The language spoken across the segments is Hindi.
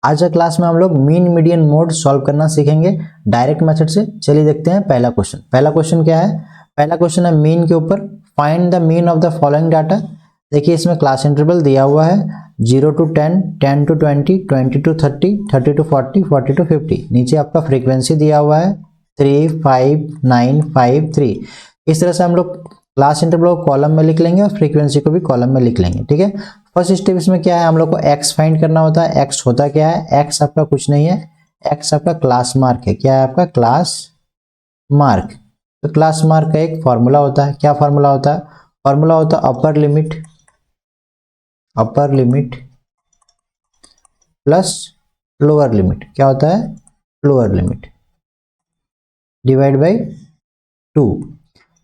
आज का क्लास में हम लोग मीन मीडियन मोड सॉल्व करना सीखेंगे डायरेक्ट मेथड से। चलिए देखते हैं पहला क्वेश्चन। पहला क्वेश्चन क्या है? पहला क्वेश्चन है मीन के ऊपर। Find the mean of the following data. देखिए इसमें क्लास इंटरवल दिया हुआ है 0 to 10, 10 to 20, 20 to 30, 30 to 40, 40 to 50। नीचे आपका फ्रीक्वेंसी दिया हुआ है 3, 5, 9, 5, 3। इस तरह से हम लोग क्लास इंटरवल को कॉलम में लिख लेंगे और फ्रीक्वेंसी को भी कॉलम में लिख लेंगे। ठीक है, फर्स्ट स्टेप इसमें क्या है, हम लोग को एक्स फाइंड करना होता है। एक्स होता क्या है? एक्स आपका कुछ नहीं है, एक्स आपका क्लास मार्क है। क्या है आपका? Class mark. तो क्लास मार्क का एक फॉर्मूला होता है। क्या फॉर्मूला होता है? फॉर्मूला होता है upper limit plus lower limit. क्या होता है? Lower limit divide by 2।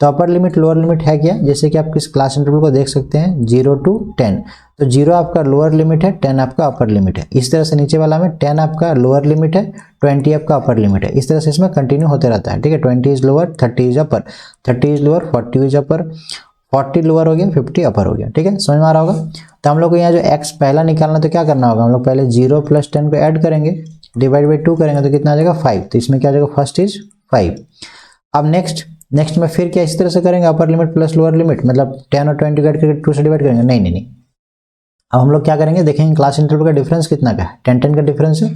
तो अपर लिमिट लोअर लिमिट है क्या? जैसे कि आप किस क्लास इंटरवल को देख सकते हैं 0 to 10। तो 0 आपका लोअर लिमिट है, 10 आपका अपर लिमिट है। इस तरह से नीचे वाला में 10 आपका लोअर लिमिट है, 20 आपका अपर लिमिट है। इस तरह से इसमें कंटिन्यू होते रहता है। ठीक है, 20 is lower, 30 is upper, 30 is lower, 40 is upper, 40 lower हो गया, 50 अपर हो गया। ठीक है, समझ में आ रहा होगा। तो हम लोग को यहाँ जो x पहला निकालना, तो क्या करना होगा, हम लोग पहले 0 + 10 को ऐड करेंगे, डिवाइड बाई 2 करेंगे तो कितना आ जाएगा? 5। तो इसमें क्या आ जाएगा? First is 5। अब नेक्स्ट में फिर क्या इस तरह से करेंगे, upper limit plus lower limit, मतलब 10 और 20 डिवाइड करके 2 से डिवाइड करेंगे? नहीं। अब हम लोग क्या करेंगे, देखेंगे क्लास इंटरवल का डिफरेंस कितना का है, 10 का डिफरेंस है।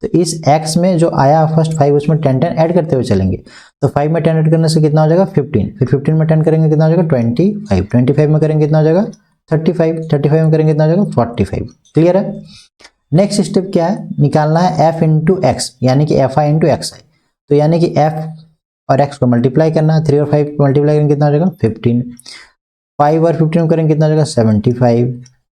तो इस x में जो आया फर्स्ट 5, उसमें 10 ऐड करते हुए चलेंगे। तो 5 में 10 ऐड करने से कितना हो जाएगा? 15। फिर 15 में 10 करेंगे कितना हो जाएगा? 25। 25 में करेंगे कितना हो जाएगा? 35। 35 में करेंगे कितना हो जाएगा? 45। क्लियर है। नेक्स्ट स्टेप क्या है, निकालना है f इंटू एक्स, यानी कि fi इंटू एक्स आई। तो यानी कि f और x को मल्टीप्लाई करना है। 3 और 5 को मल्टीप्लाई करेंगे कितना हो जाएगा? 15। 5 और 15 करेंगे कितना हो जाएगा? 75।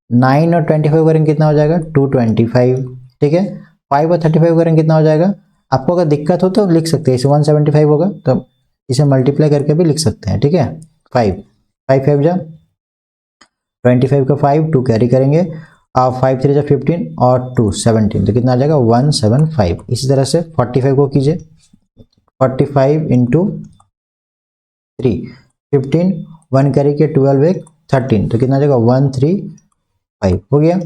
9 और 25 करेंगे कितना हो जाएगा? 225। ठीक है, 5 और 35 करेंगे कितना हो जाएगा? आपको अगर दिक्कत हो तो लिख सकते हैं, इसे 175 होगा तो इसे मल्टीप्लाई करके भी लिख सकते हैं। ठीक है, 5 5 जा 25 का 5, 2 कैरी करेंगे, और 5 3 जा 15 और 2 17, तो कितना आ जाएगा? 175। इसी तरह से 45 को कीजिए, 45 इंटू 3, 15, 1 कैरी के 12 एक 13, तो कितना आ जाएगा? 135 हो गया।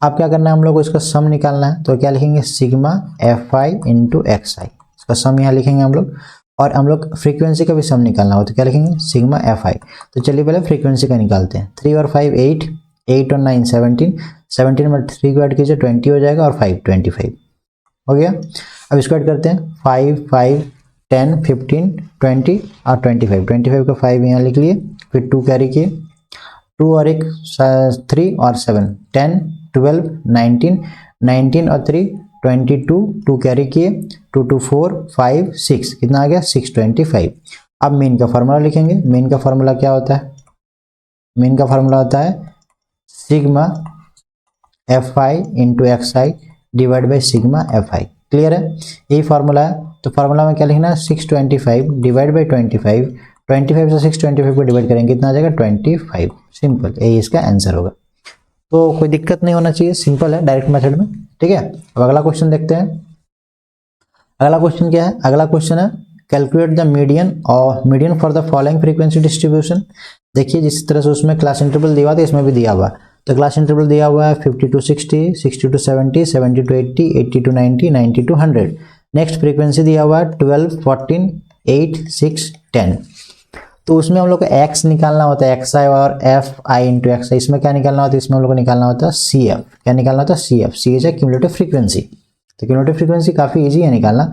अब क्या करना है, हम लोग को इसका सम निकालना है। तो क्या लिखेंगे? सिग्मा fi इंटू एक्स आई। इसका सम यहाँ लिखेंगे हम लोग, और हम लोग फ्रीक्वेंसी का भी सम निकालना हो तो क्या लिखेंगे? Sigma fi। तो चलिए पहले फ्रीक्वेंसी का निकालते हैं। 3 और 5 8, 8 और 9 17, 17 में 3 को ऐड कीजिए 20 हो जाएगा, और 5 25 हो गया। अब इसको ऐड करते हैं, 5 5 10 15 20 और 25। 25 का 5 यहाँ लिख लिए, फिर 2 कैरी किए, 2 और 1 3 और 7 10 12 19, 19 और 3 22, 2 कैरी किए, 2 2 4 5 6, कितना आ गया? 625। अब मीन का फार्मूला लिखेंगे। मीन का फार्मूला क्या होता है? मीन का फार्मूला होता है sigma fi into x I divide by sigma fi। Clear है, यही फार्मूला है। तो फार्मूला में क्या लिखना है? 625 डिवाइड बाई 25। 25 से 625 को डिवाइड करेंगे कितना आ जाएगा? 25। सिंपल, यही इसका आंसर होगा। तो कोई दिक्कत नहीं होना चाहिए, सिंपल है डायरेक्ट मेथड में। ठीक है, अब अगला क्वेश्चन देखते हैं। अगला क्वेश्चन क्या है? अगला क्वेश्चन है calculate the median for the following frequency distribution. देखिए जिस तरह से उसमें क्लास इंटरवल दिया हुआ था, इसमें भी दिया हुआ है। तो क्लास इंटरवल दिया हुआ है 50 to 60, 60 to 70, 70 to 80, 80 to 90, 90 to 100। Next frequency दिया हुआ है 12, 14, 8, 6, 10। तो उसमें हम लोग को x निकालना होता है, xi और fi इंटू एक्स आई। इसमें क्या निकालना होता है? इसमें हम लोग को निकालना होता है cf। क्या निकालना होता है? cf। सी है क्यूमुलेटिव फ्रीक्वेंसी। तो क्यूमुलेटिव फ्रीक्वेंसी काफ़ी ईजी है निकालना।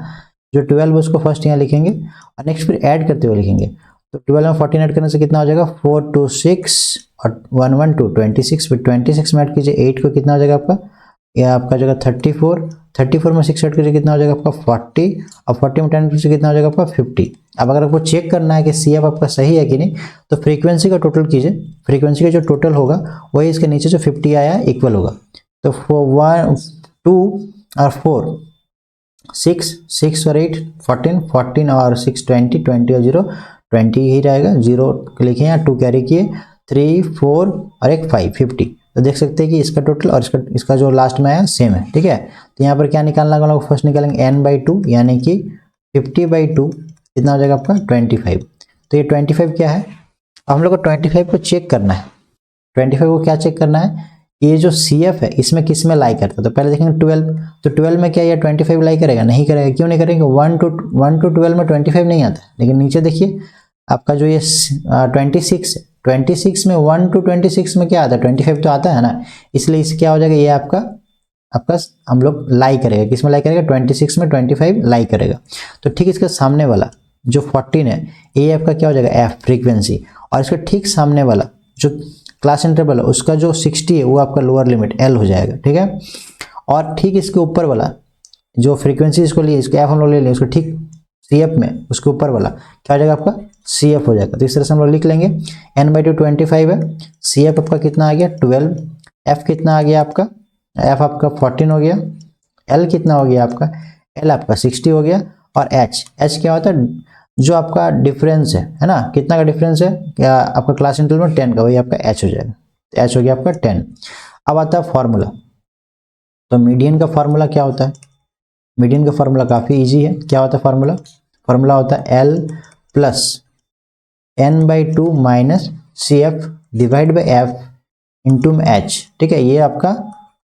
जो 12 उसको फर्स्ट यहाँ लिखेंगे, और नेक्स्ट फिर ऐड करते हुए लिखेंगे। तो 12 में 14 ऐड करने से कितना हो जाएगा? 4 2 6 और 1 1 2 26। फिर 26 में ऐड कीजिए 8 को, कितना हो जाएगा आपका? यह आपका जगह 34। 34 में 6 ऐड कीजिए कितना हो जाएगा आपका? 40, और 40 में 10 कीजिए कितना हो जाएगा आपका? 50। अब अगर आपको चेक करना है कि CF आपका सही है कि नहीं, तो फ्रीक्वेंसी का टोटल कीजिए। फ्रीक्वेंसी का जो टोटल होगा वही इसके नीचे जो 50 आया है इक्वल होगा। तो 1 2 और 4 6 और 8 14, 14 और 6 20, 20 और 0 20 ही रहेगा। 0 लिखे यहाँ, 2 कैरी किए, 3 4 और एक 5 50। तो देख सकते हैं कि इसका टोटल और इसका जो लास्ट में आया सेम है। ठीक है, तो यहाँ पर क्या निकालना है, हम लोग फर्स्ट निकालेंगे n/2, यानी कि 50/2 कितना हो जाएगा आपका? 25। तो ये 25 क्या है? हम लोग को 25 को चेक करना है। 25 को क्या चेक करना है? ये जो CF है इसमें किस में लाई करता है, तो पहले देखेंगे 12, तो 12 में क्या ये 25 लाई करेगा, नहीं करेगा। क्यों नहीं करेंगे, 1 to 12 में 25 नहीं आता। लेकिन नीचे देखिए आपका जो ये 26 है, 26 में 1 to 26 में क्या आता है, 25 तो आता है ना, इसलिए इस क्या हो जाएगा, ये आपका हम लोग लाई करेगा, किस में लाई करेगा, 26 में 25 लाई करेगा। तो ठीक इसके सामने वाला जो 14 है ये आपका क्या हो जाएगा, एफ फ्रीक्वेंसी, और इसके ठीक सामने वाला जो क्लास इंटरवल है उसका जो 60 है वो आपका लोअर लिमिट एल हो जाएगा, ठीक है। और ठीक इसके ऊपर वाला जो फ्रीक्वेंसी इसको लिए, इसको एफ हम लोग ले लें, उसको ठीक CF में उसके ऊपर वाला क्या हो जाएगा, आपका CF हो जाएगा। तो इस तरह से हम लोग लिख लेंगे, n/2 25 है, CF आपका कितना आ गया 12, F कितना आ गया आपका, F आपका 14 हो गया, L कितना हो गया आपका, L आपका 60 हो गया, और H क्या होता है, जो आपका डिफरेंस है ना, कितना का डिफरेंस है, क्या आपका क्लास इंटरवल में 10 का, वही आपका H हो जाएगा। तो H हो गया आपका 10। अब आता है फॉर्मूला, तो मीडियन का फॉर्मूला क्या होता है, मीडियन का फॉर्मूला काफ़ी इजी है। क्या होता है फॉर्मूला, फॉर्मूला होता है L plus n/2 minus CF divide by F into में H, ठीक है। ये आपका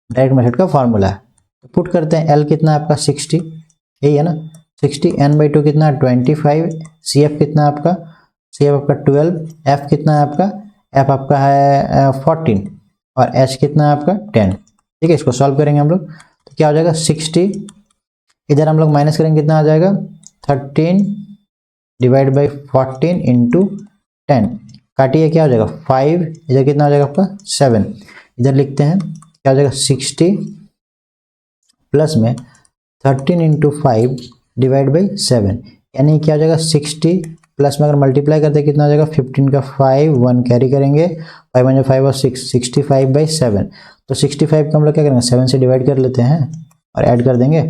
डायरेक्ट मेथड का फॉर्मूला है। तो पुट करते हैं, L कितना है आपका 60, यही है ना 60, n/2 कितना है 25, CF कितना है आपका, CF आपका 12, F कितना है आपका, F आपका है 14, और H कितना है आपका 10, ठीक है। इसको सॉल्व करेंगे हम लोग, तो क्या हो जाएगा 60, इधर हम लोग माइनस करेंगे, कितना आ जाएगा 13 डिवाइड बाई 14 इंटू 10, काटिए क्या हो जाएगा 5, इधर कितना हो जाएगा आपका 7, इधर लिखते हैं क्या हो जाएगा 60 प्लस में 13 इंटू 5 डिवाइड बाई 7, यानी क्या हो जाएगा 60 प्लस में अगर मल्टीप्लाई करते हैं कितना हो जाएगा 15 का 5, 1 कैरी करेंगे, 5 में 5 और 6, 65/7। तो 65 को हम लोग क्या करेंगे 7 से डिवाइड कर लेते हैं और ऐड कर देंगे,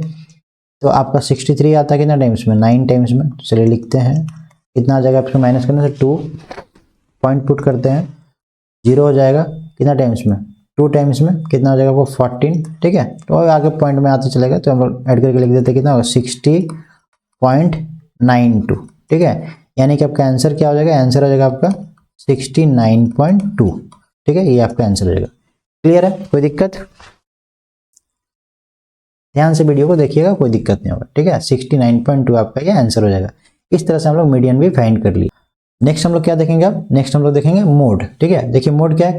तो आपका 63 आता है कितना टाइम्स में, 9 टाइम्स में। चलिए लिखते हैं कितना आ जाएगा, आपको माइनस करने से 2 पॉइंट पुट करते हैं, 0 हो जाएगा कितना टाइम्स में, 2 टाइम्स में, कितना हो जाएगा आपको 14, ठीक है। तो आगे पॉइंट में आते चलेगा, तो हम लोग ऐड करके लिख देते हैं कितना होगा 60.92, ठीक है। यानी कि आपका आंसर क्या हो जाएगा, आंसर हो जाएगा आपका 69.2, ठीक है। ये आपका आंसर हो जाएगा। क्लियर है, कोई दिक्कत, ध्यान से वीडियो को देखिएगा, कोई दिक्कत नहीं होगा, ठीक है। 69.2 आपका ये आंसर हो जाएगा। इस तरह से हम लोग मीडियन भी फाइंड कर लिए। नेक्स्ट हम लोग क्या देखेंगे, अब नेक्स्ट हम लोग देखेंगे मोड, ठीक है। देखिए मोड क्या है,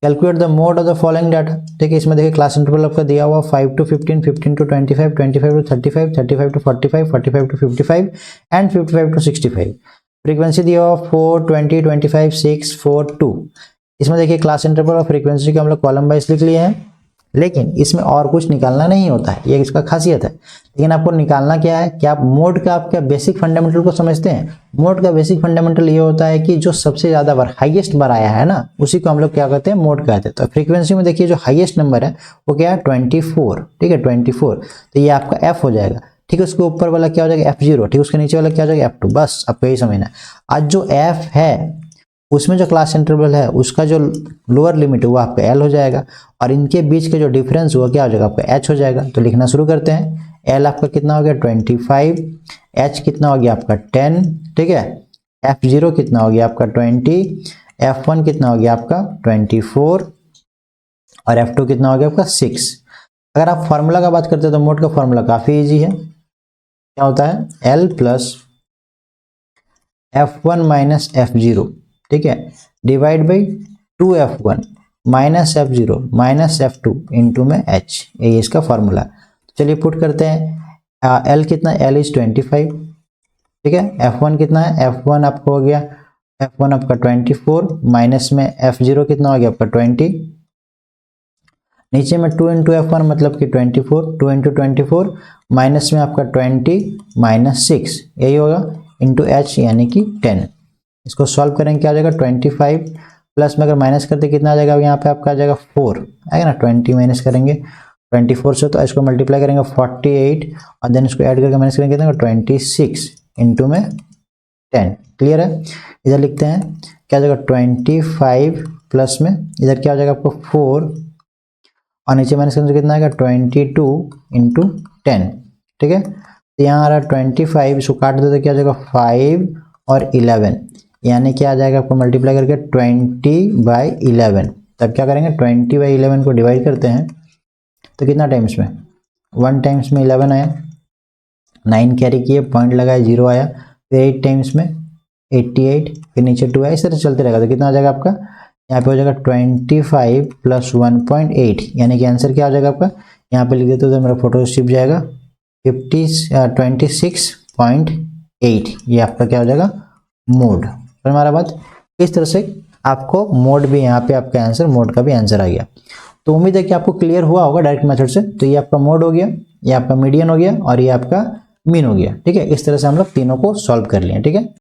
calculate the mode of the following data, ठीक है। इसमें देखिए क्लास इंटरवल आपका दिया हुआ 5 to 15, 15 to 25, 25 to 35, 35 to 45, 45 to 55 and 55 to 65। Frequency दिया हुआ 4, 20, 25, 6, 4, 2। इसमें देखिए क्लास इंटरवल और फ्रीक्वेंसी को हम लोग कॉलम वाइज लिख लिए हैं, लेकिन इसमें और कुछ निकालना नहीं होता है, ये इसका खासियत है। लेकिन आपको निकालना क्या है कि आप मोड का आपका बेसिक फंडामेंटल को समझते हैं। मोड का बेसिक फंडामेंटल ये होता है कि जो सबसे ज्यादा बार हाईएस्ट बार आया है ना, उसी को हम लोग क्या कहते हैं, मोड कहते हैं। तो फ्रीक्वेंसी में देखिए जो हाईएस्ट नंबर है वो क्या है 24, ठीक है 24, तो ये आपका एफ हो जाएगा, ठीक है। उसके ऊपर वाला क्या हो जाएगा F0, ठीक, उसके नीचे वाला क्या हो जाएगा F2, बस आपको यही समझना है। आज जो F है उसमें जो क्लास इंटरवल है उसका जो लोअर लिमिट है वो आपका L हो जाएगा, और इनके बीच के जो डिफरेंस हुआ क्या हो जाएगा आपका H हो जाएगा। तो लिखना शुरू करते हैं, L आपका कितना हो गया 25, H कितना हो गया आपका 10, ठीक है। F0 कितना हो गया आपका 20, F1 कितना हो गया आपका 24, और F2 कितना हो गया आपका 6। अगर आप फार्मूला का बात करते हैं तो मोड का फार्मूला काफी इजी है। क्या होता है, L plus F1 minus F0, ठीक है, divide by 2F1 minus F0 minus F2 into में H, ये इसका फार्मूला। चलिए पुट करते हैं, L कितना, L इज 25, ठीक है। F1 कितना है, F1 आपको हो गया, F1 आपका 24 माइनस में F0 कितना हो गया आपका 20, नीचे में 2 इंटू F1 मतलब कि 24, 2 इंटू 24 माइनस में आपका 20 माइनस 6, यही होगा, इंटू H यानी कि 10। इसको सॉल्व करेंगे क्या आ जाएगा 25 प्लस में अगर माइनस करते कितना आ जाएगा, यहाँ पे आपका आ जाएगा 4 आएगा ना, 20 माइनस करेंगे 24 से, तो इसको मल्टीप्लाई करेंगे 48 और देन इसको ऐड करके माइनस करेंगे कितना 26 इंटू में 10। क्लियर है, इधर लिखते हैं क्या आ जाएगा 25 प्लस में इधर क्या हो जाएगा आपको 4 और नीचे माइनस करने से कितना आएगा 22 इंटू 10, ठीक है। तो यहाँ आ रहा है 25, इसको काट देते क्या आ जाएगा 5 और 11, यानी क्या आ जाएगा आपको मल्टीप्लाई करके 20/11, तब क्या करेंगे 20/11 को डिवाइड करते हैं तो कितना टाइम्स में 1 टाइम्स में 11 आया, 9 कैरी किए, पॉइंट लगाया 0 आया, फिर 8 टाइम्स में 88, फिर नीचे 2 आया, इस तरह चलते रहेगा। तो कितना आ जाएगा आपका यहाँ पे हो जाएगा 25 + 1.8, यानी कि आंसर क्या हो जाएगा आपका, यहाँ पे लिख देते हो तो मेरा फोटो चिप जाएगा 26.8, ये आपका क्या हो जाएगा मोड। फिर हमारा बात इस तरह से आपको मोड भी यहाँ पे आपका आंसर, मोड का भी आंसर आ गया। तो उम्मीद है कि आपको क्लियर हुआ होगा डायरेक्ट मेथड से। तो ये आपका मोड हो गया, ये आपका मीडियन हो गया और ये आपका मीन हो गया। ठीक है, इस तरह से हम लोग तीनों को सॉल्व कर लिए। ठीक है।